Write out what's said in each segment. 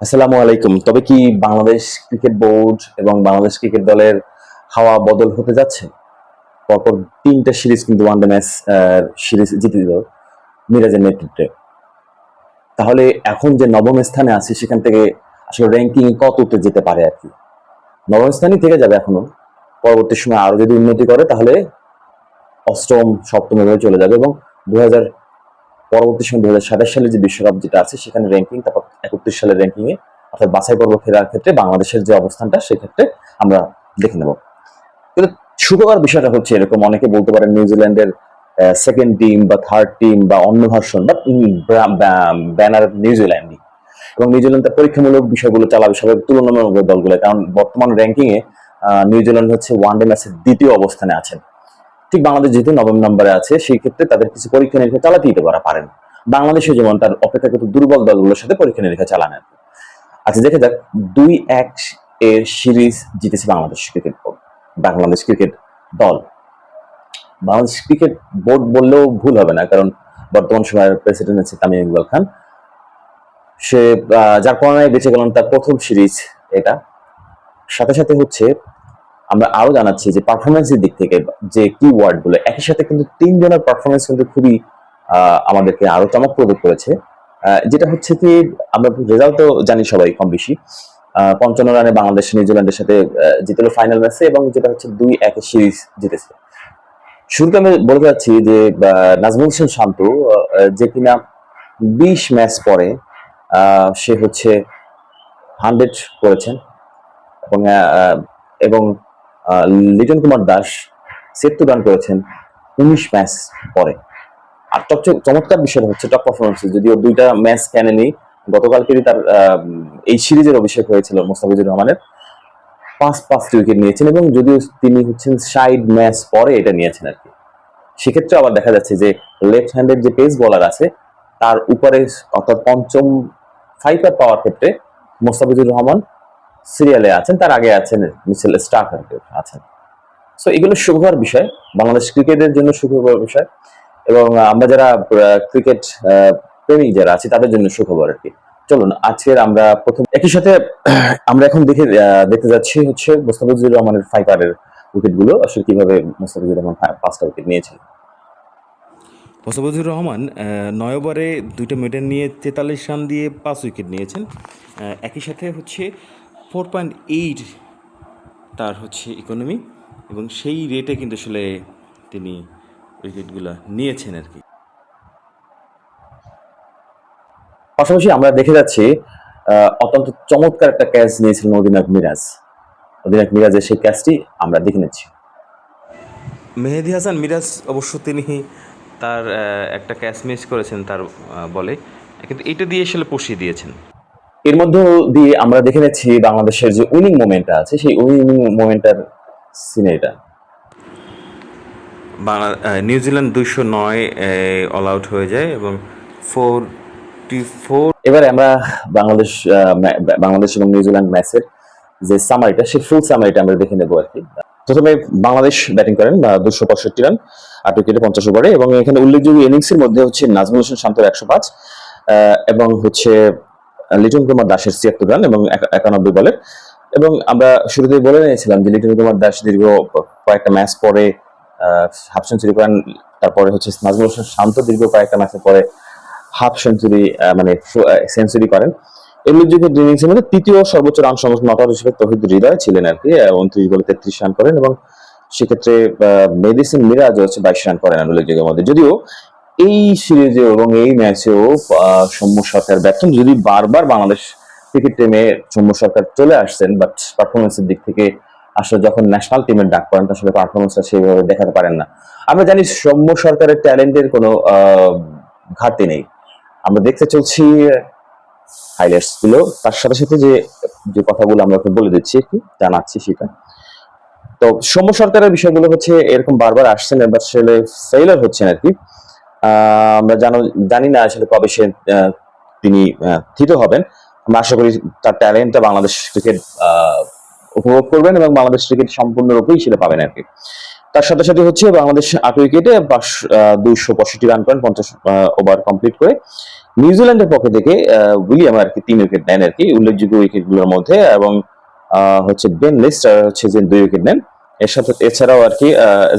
আসসালামু আলাইকুম। তবে কি বাংলাদেশ ক্রিকেট বোর্ড এবং বাংলাদেশ ক্রিকেট দলের হাওয়া বদল হতে যাচ্ছে? পরপর ৩ টা সিরিজ কিন্তু ওয়ানডে ম্যাচ সিরিজ জিতে দিল মিরাজের নেতৃত্বে। তাহলে এখন যে নবম স্থানে আছে সেখান থেকে আসলে র্যাঙ্কিং কততে যেতে পারে আরকি? নবম স্থানেই থেকে যাবে এখনো। পরবর্তী সময়ে আরো যদি উন্নতি করে তাহলে অষ্টম, সপ্তম এভাবে চলে যাবে এবং ২০০০ পরবর্তী সময় ২০২৭ সালে যে বিশ্বকাপ যেটা আছে সেখানে র্যাঙ্কিং, তারপর ৩১ সালের র্যাঙ্কিং এ অর্থাৎ বাছাই পর্ব খেলার ক্ষেত্রে বাংলাদেশের যে অবস্থানটা সেক্ষেত্রে আমরা দেখে নেব। কিন্তু সুখকর বিষয়টা হচ্ছে এরকম, অনেকে বলতে পারেন নিউজিল্যান্ডের সেকেন্ড টিম বা থার্ড টিম বা অন্য ভার্সন বা ব্যানার নিউজিল্যান্ডই, এবং নিউজিল্যান্ড তার পরীক্ষামূলক বিষয়গুলো চালাবে সবাই তুলনামূলক দলগুলো, কারণ বর্তমান র্যাঙ্কিং এ নিউজিল্যান্ড হচ্ছে ওয়ানডে ম্যাচের দ্বিতীয় অবস্থানে আছেন। ঠিক বাংলাদেশ যেহেতু নবম নম্বরে আছে সেই ক্ষেত্রে তাদের কিছু পরীক্ষা নিরীক্ষা চালাতে দিতে পারেন। বাংলাদেশে যেমন তার অপেক্ষাকৃত দুর্বল দলগুলোর সাথে পরীক্ষা নিরীক্ষা চালানো। আচ্ছা, দেখে যাক ২-১ এর সিরিজ জিতেছে Bangladesh cricket board, Bangladesh cricket দল। বাংলাদেশ ক্রিকেট বোর্ড বললেও ভুল হবে না, কারণ বর্তমান সময়ের প্রেসিডেন্ট আছে তামিম ইকবাল খান। সে যার করোনায় বেঁচে গেলেন তার প্রথম সিরিজ এটা। সাথে সাথে হচ্ছে আমরা আরো জানাচ্ছি যে পারফরমেন্সের দিক থেকে যে কি ওয়ার্ড গুলো একই সাথে কিন্তু ৩ জনের পারফরমেন্স কিন্তু খুবই আমাদেরকে আরো চমকপ্রদ করেছে। যেটা হচ্ছে কি, আমরা রেজাল্ট তো জানি সবাই কম বেশি। ৫৫ রানে বাংলাদেশ নিউজিল্যান্ডের সাথে জিতল ফাইনাল ম্যাচে, এবং যেটা হচ্ছে ২-১ সিরিজ জিতেছে। শুরুতে আমি বলতে চাচ্ছি যে নাজমুল হোসেন শান্ত, যে কিনা ২০ ম্যাচ পরে সে হচ্ছে 100 করেছেন, এবং এবং লিটন কুমার দাস ৭০ রান করেছেন ১৯ ম্যাচ পরে। আর সবচেয়ে চমৎকার বিষয় হচ্ছে টপ পারফরমেন্স, যদিও ২টা ম্যাচ কেনেনি, গতকালকেরই তার এই সিরিজের অভিষেক হয়েছিল মোস্তাফিজুর রহমানের। ৫টি উইকেট নিয়েছেন, এবং যদিও তিনি হচ্ছেন ৬০ ম্যাচ পরে এটা নিয়েছেন আর কি। সেক্ষেত্রে আবার দেখা যাচ্ছে যে লেফট হ্যান্ডের যে পেস বোলার আছে তার উপরে, অর্থাৎ পঞ্চম ফাইপার পাওয়ার ক্ষেত্রে মোস্তাফিজুর রহমান সিরিয়ালে আছেন, তার আগে আছেন মিচেল স্টার্ক আছেন। সো এগুলো সুখবর বিষয়, বাংলাদেশ ক্রিকেটের জন্য সুখবর বিষয়, এবং আমরা যারা ক্রিকেট প্রেমী যারা আছি তাদের জন্য সুখবর আর কি। চলুন আজকের আমরা প্রথম একই সাথে আমরা এখন দেখতে যাচ্ছি হচ্ছে মোস্তাফিজুর রহমানের ফাইপারের উইকেট গুলো আসলে কিভাবে মোস্তাফিজুর রহমান ৫টা উইকেট নিয়েছেন। মোস্তাফিজুর রহমান ৯ ওভারে ২টা মিডন নিয়ে ৪৩ রান দিয়ে ৫ উইকেট নিয়েছেন। একই সাথে হচ্ছে 4.8 তার হচ্ছে ইকোনমি, এবং সেই রেটে কিন্তু আসলে তিনি উইকেটগুলো নিয়েছেন আর কি। পাশাপাশি আমরা দেখে যাচ্ছি অত্যন্ত চমৎকার একটা ক্যাচ নিয়েছিলেন অধিনায়ক মিরাজ। অধিনায়ক মিরাজের সেই ক্যাচটি আমরা দেখে নিচ্ছি। মেহেদী হাসান মিরাজ অবশ্য তিনি তার একটা ক্যাচ মিস করেছেন তার বলে, কিন্তু এটা দিয়ে আসলে পষিয়ে দিয়েছেন। এর মধ্য দিয়ে আমরা দেখে নিচ্ছি বাংলাদেশের যে উইনিং মোমেন্টটা আছে সেই উইনিং মোমেন্টটার সিনেরিটা। নিউজিল্যান্ড ২০৯ অল আউট হয়ে যায়, এবং 44। এবারে আমরা বাংলাদেশ এবং নিউজিল্যান্ড ম্যাচের যে সামারিটা, সেই ফুল সামারিটা আমরা দেখে নেবো আর কি। প্রথমে বাংলাদেশ ব্যাটিং করেন ২৬৫ রান ৮ উইকেটে ৫০ ওভারে, এবং এখানে উল্লেখযোগ্য ইনিংসের মধ্যে হচ্ছে নাজমুল হোসেন শান্তর ১০৫, এবং হচ্ছে লিটন কুমার দাসের ৭৬ রান এবং ৯১ বলে। এবং আমরা শুরুতে বলে নিয়েছিলাম যে লিটন কুমার দাস দীর্ঘ কয়েকটা ম্যাচ পরে হাফ সেঞ্চুরি করেন, তারপরে হচ্ছে নাজমুল হোসেন শান্ত দীর্ঘ কয়েকটা ম্যাচের পরে হাফ সেঞ্চুরি মানে সেঞ্চুরি করেন। এই উল্লেখযোগ্য ইনিংসের মধ্যে তৃতীয় সর্বোচ্চ রান সংগ্রহ নট আউট হিসেবে তৌহিদ হৃদয় ছিলেন আর কি, ২৯ বলে ৩৩ রান করেন, এবং সেক্ষেত্রে মেডিসিন মিরাজ হচ্ছে ২২ রান করেন উল্লেখযোগ্যের মধ্যে। যদিও এই সিরিজেও এবং এই ম্যাচেও সৌম্য সরকার ব্যর্থ, যদি বারবার বাংলাদেশ ক্রিকেট টিমে সৌম্য সরকার চলে আসছেন, বাট পারফরমেন্সের দিক থেকে আসলে যখন ন্যাশনাল টিমের ডাক পড়েন আসলে পারফরমেন্সটা সেভাবে দেখাতে পারেন না। আমরা জানি সৌম্য সরকারের ট্যালেন্টের কোনো ঘাটতি নেই, আমরা দেখতে চলছি হাইলাইটস গুলো, তার সাথে সাথে যে যে কথাগুলো আমরা বলে দিচ্ছি একটু জানাচ্ছি সেটা। তো সৌম্য সরকারের বিষয়গুলো হচ্ছে এরকম বারবার আসছেন, এবার আসলে ফেইলার হচ্ছেন আর কি। আমরা জানি না আসলে কবে তিনি থিত হবেন। আমরা আশা করি তার ট্যালেন্টটা বাংলাদেশ ক্রিকেট উপভোগ করবেন এবং বাংলাদেশ ক্রিকেট সম্পূর্ণরূপেই সেটা পাবেন আর কি। তার সাথে সাথে হচ্ছে বাংলাদেশ ৮ উইকেটে ২৬৫ রান করেন ৫০ ওভার কমপ্লিট করে, নিউজিল্যান্ডের পক্ষ থেকে উইলিয়াম আর কি 3 উইকেট নেন আর কি উল্লেখযোগ্য উইকেটগুলোর মধ্যে, এবং হচ্ছে বেন লিস্টার হচ্ছে যে 2 উইকেট নেন। এর সাথে এছাড়াও আর কি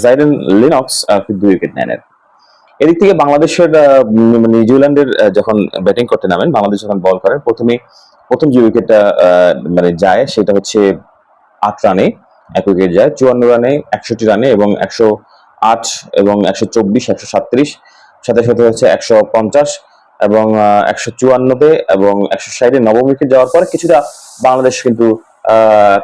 জাইডেন লিনক্স আর কি 2 উইকেট নেন আর কি। এদিক থেকে বাংলাদেশের নিউজিল্যান্ডের যখন ব্যাটিং করতে নামেন, বাংলাদেশ যখন বল করেন, প্রথম যে উইকেটটা মানে যায় সেটা হচ্ছে 8 রানে, 1 উইকেট যায় 54 রানে, 61 রানে এবং 108 এবং 124, 137, সাথে সাথে হচ্ছে 150 এবং 154-তে এবং 160-এ নবম উইকেট যাওয়ার পরে কিছুটা বাংলাদেশ কিন্তু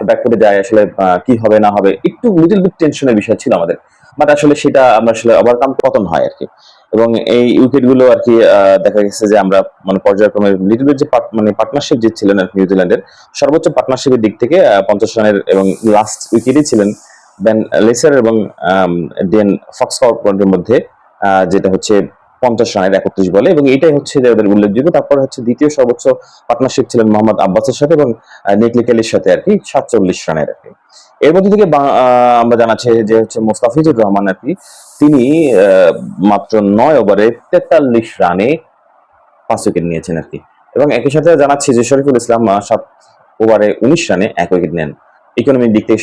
ব্যাকফুটে যায়। আসলে কি হবে না হবে একটু লিটল বিট টেনশনের বিষয় ছিল আমাদের, বাট আসলে সেটা আমরা আসলে ওভারকাম পতন হয় আর কি। এবং এই উইকেট গুলো আর কি দেখা গেছে যে আমরা মানে পর্যায়ক্রমে লিটল বিট যে মানে পার্টনারশিপ জিতছিলেন আর কি নিউজিল্যান্ডের সর্বোচ্চ পার্টনারশিপের দিক থেকে 50 রানের, এবং লাস্ট উইকেটই ছিলেন বেন লেসার এবং ডেন ফক্সকর্পের মধ্যে, যেটা হচ্ছে 50 রানের 31 বলে, এবং এটাই হচ্ছে যে ওদের উল্লেখযোগ্য। তারপর হচ্ছে দ্বিতীয় সর্বোচ্চ পার্টনারশিপ ছিলেন মোহাম্মদ আব্বাসের সাথে এবং নিকলি কেলির সাথে আর কি 47 রানের আর কি। এর মধ্যে থেকে আমরা জানাচ্ছি যে হচ্ছে মোস্তাফিজুর রহমান আর কি তিনি মাত্র 9 ওভারে 43 রানে 5 উইকেট নিয়েছেন আর কি। এবং একই সাথে জানাচ্ছি যে শরীফুল ইসলাম 7 ওভারে 19 রানে 1 উইকেট নেন। ইকোনমির দিক থেকে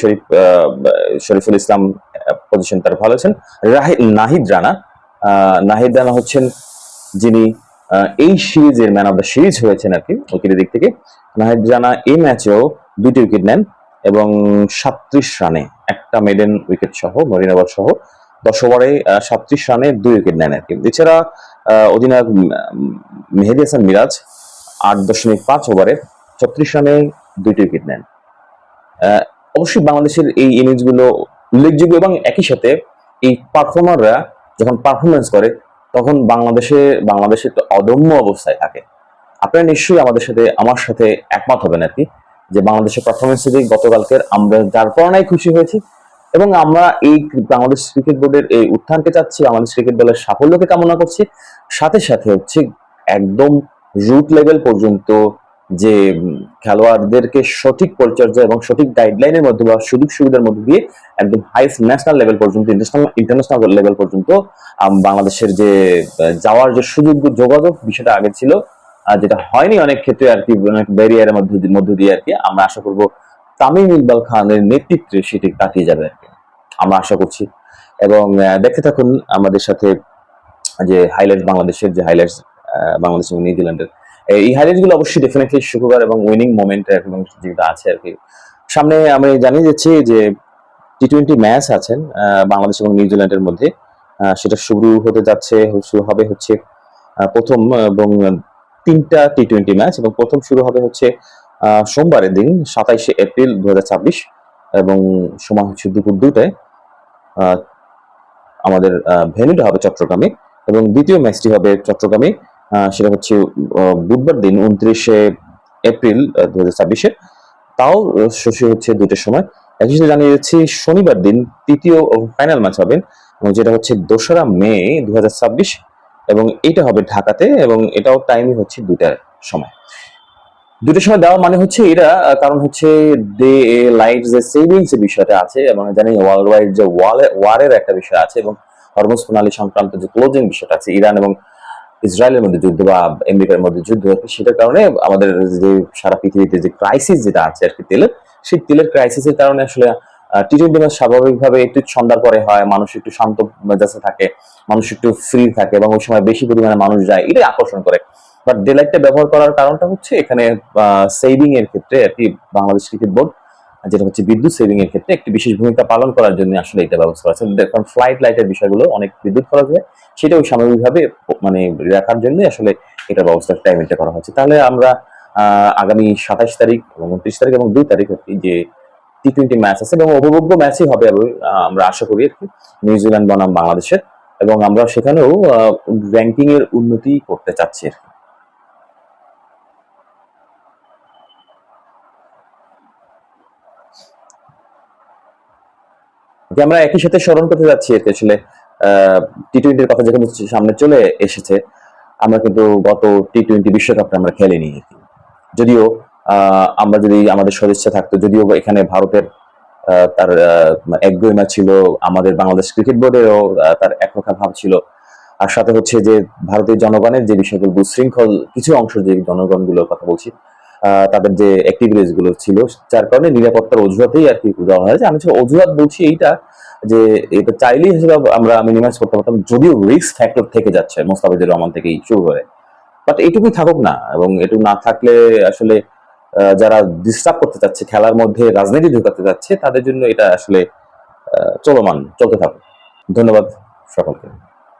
শরীফুল ইসলাম পজিশন তার ভালো আছেন। নাহিদ রানা হচ্ছেন যিনি এই সিরিজের ম্যান অফ দ্য সিরিজ হয়েছেন আর কি উইকেটের দিক থেকে। নাহিদ রানা এই ম্যাচেও 2টি উইকেট নেন এবং 37 রানে একটা মেডেন উইকেট সহ মরিন ওভার সহ 10 ওভারে 37 রানে 2 উইকেট নেন আর কি। এছাড়া অধিনায়ক মেহেদী হাসান মিরাজ 8.5 ওভারে 36 রানে 2টি উইকেট নেন। অবশ্যই বাংলাদেশের এই ইনিংসগুলো উল্লেখযোগ্য, এবং একই সাথে এই পারফর্মাররা যখন পারফরমেন্স করে তখন বাংলাদেশে একটা অদম্য অবস্থায় থাকে। আপনারা নিশ্চয়ই আমার সাথে একমত হবেন আর কি, যে বাংলাদেশের পারফরমেন্স থেকে গতকালকের আমরা যার কারণেই খুশি হয়েছি, এবং আমরা এই বাংলাদেশ ক্রিকেট বোর্ডের এই উত্থানকে চাচ্ছি, বাংলাদেশ ক্রিকেট দলের সাফল্যকে কামনা করছি। সাথে সাথে হচ্ছে একদম রুট লেভেল পর্যন্ত যে খেলোয়াড়দেরকে সঠিক পরিচর্যা এবং সঠিক গাইডলাইনের মধ্যে বা সুযোগ সুবিধার মধ্যে দিয়ে একদম হাইস্ট ন্যাশনাল লেভেল পর্যন্ত, ইন্টারন্যাশনাল লেভেল পর্যন্ত বাংলাদেশের যে যাওয়ার যে সুযোগ যোগাযোগ বিষয়টা আগে ছিল, যেটা হয়নি অনেক ক্ষেত্রে আর কি, অনেক ব্যারিয়ারের মধ্য দিয়ে আর কি। আমরা আশা করব তামিম ইকবাল খানের নেতৃত্বে সেটি কাটিয়ে যাবে আর কি, আমরা আশা করছি। এবং দেখতে থাকুন আমাদের সাথে যে বাংলাদেশের যে হাইলাইটস, বাংলাদেশ এবং নিউজিল্যান্ডের এই হাইলাইটস গুলো অবশ্যই ডেফিনেটলি শুক্রবার এবং উইনিং মোমেন্ট এবং যেটা আছে আর কি সামনে। আমি জানিয়ে যাচ্ছি যে টি-20 ম্যাচ আছেন বাংলাদেশ এবং নিউজিল্যান্ডের মধ্যে, সেটা শুরু হবে হচ্ছে প্রথম এবং 3টা টি-20 ম্যাচ, এবং প্রথম শুরু হবে হচ্ছে সোমবারের দিন 27শে এপ্রিল 2026, এবং সময় হচ্ছে দুপুর 2টায়। আমাদের ভেন্যুটা হবে চট্টগ্রামে, এবং দ্বিতীয় ম্যাচটি হবে চট্টগ্রামে, সেটা হচ্ছে বুধবার দিন 29শে এপ্রিল 2026-এ, তাও শশী হচ্ছে 2টার সময়। একই সাথে জানিয়ে যাচ্ছি শনিবার দিন তৃতীয় ও ফাইনাল ম্যাচ হবে, যেটা হচ্ছে 2রা মে 2026, এবং এটা হবে ঢাকাতে, এবং এটাও টাইমই হচ্ছে 2টার সময়। 2টার সময় দেওয়া মানে হচ্ছে এরা কারণ হচ্ছে দে লাইট যে সেভিংস এর বিষয়টা আছে, এবং জানি ওয়ার্ল্ড ওয়াইড যে ওয়ারের একটা বিষয় আছে, এবং হরমুজ প্রণালী সংক্রান্ত যে ক্লোজিং বিষয়টা আছে, ইরান এবং ইসরায়েলের মধ্যে যুদ্ধ বা আমেরিকার মধ্যে যুদ্ধ, সেটার কারণে আমাদের যে সারা পৃথিবীতে যে ক্রাইসিস যেটা আছে আর কি তেলের, সেই তেলের ক্রাইসিসের কারণে আসলে টি-20 ম্যাচ স্বাভাবিকভাবে একটু সন্ধ্যার পরে হয়, মানুষ একটু শান্ত মেজাজে থাকে, মানুষ একটু ফ্রি থাকে, এবং ওই সময় বেশি পরিমাণে মানুষ যায়, এটাই আকর্ষণ করে। বাট ডে লাইটটা ব্যবহার করার কারণটা হচ্ছে এখানে সেভিং এর ক্ষেত্রে আর কি বাংলাদেশ ক্রিকেট বোর্ড যেটা হচ্ছে বিদ্যুৎ সেভিং এর ক্ষেত্রে একটি বিশেষ ভূমিকা পালন করার জন্য আসলে এটা ব্যবস্থা করেছে। কারণ ফ্লাইট লাইটের বিষয়গুলো অনেক বিদ্যুৎ খরচ হয়, সেটাও সাময়িকভাবে মানে রাখার জন্য আসলে এটা ব্যবস্থা টাইমটা করা হচ্ছে। তাহলে আমরা আগামী 27 তারিখ এবং 29 তারিখ এবং 2 তারিখ আর কি যে টি-20 ম্যাচ আছে, এবং উপভোগ্য ম্যাচই হবে আমরা আশা করি আর কি নিউজিল্যান্ড বনাম বাংলাদেশের, এবং আমরা সেখানেও র্যাঙ্কিং এর উন্নতি করতে চাচ্ছি আর কি। আমরা একই সাথে স্মরণ করতে যাচ্ছি আর কি আসলে টি-20 কথা যখন সামনে চলে এসেছে, আমরা কিন্তু গত টি-20 বিশ্বকাপটা আমরা খেলিনি আর কি। যদিও আমরা যদি আমাদের সদিচ্ছা থাকতো, যদিও এখানে ভারতের তার একগুঁয়েমা ছিল, আমাদের বাংলাদেশ ক্রিকেট বোর্ডেরও তার একরোখা ভাব ছিল, আর সাথে হচ্ছে যে ভারতীয় জনগণের যে বিষয়গুলো উচ্ছৃঙ্খল কিছু অংশ যে জনগণগুলোর কথা বলছি, তাদের যে অ্যাক্টিভিটিস গুলো ছিল, যার কারণে নিরাপত্তার অজুহাতেই আর কি দেওয়া হয়েছে। আমি অজুহাত বলছি এইটা যে এটা চাইলেই হিসেবে আমরা মিনিমাইজ করতে পারতাম, যদিও রিস্ক ফ্যাক্টর থেকে যাচ্ছে মোস্তাফিজুর রহমান থেকেই শুরু করে। বাট এটুকুই থাকুক না, এবং এটুকু না থাকলে আসলে যারা ডিস্টার্ব করতে চাচ্ছে, খেলার মধ্যে রাজনীতি ঢুকাতে যাচ্ছে, তাদের জন্য এটা আসলে চলমান চলতে থাকুক। ধন্যবাদ সকলকে।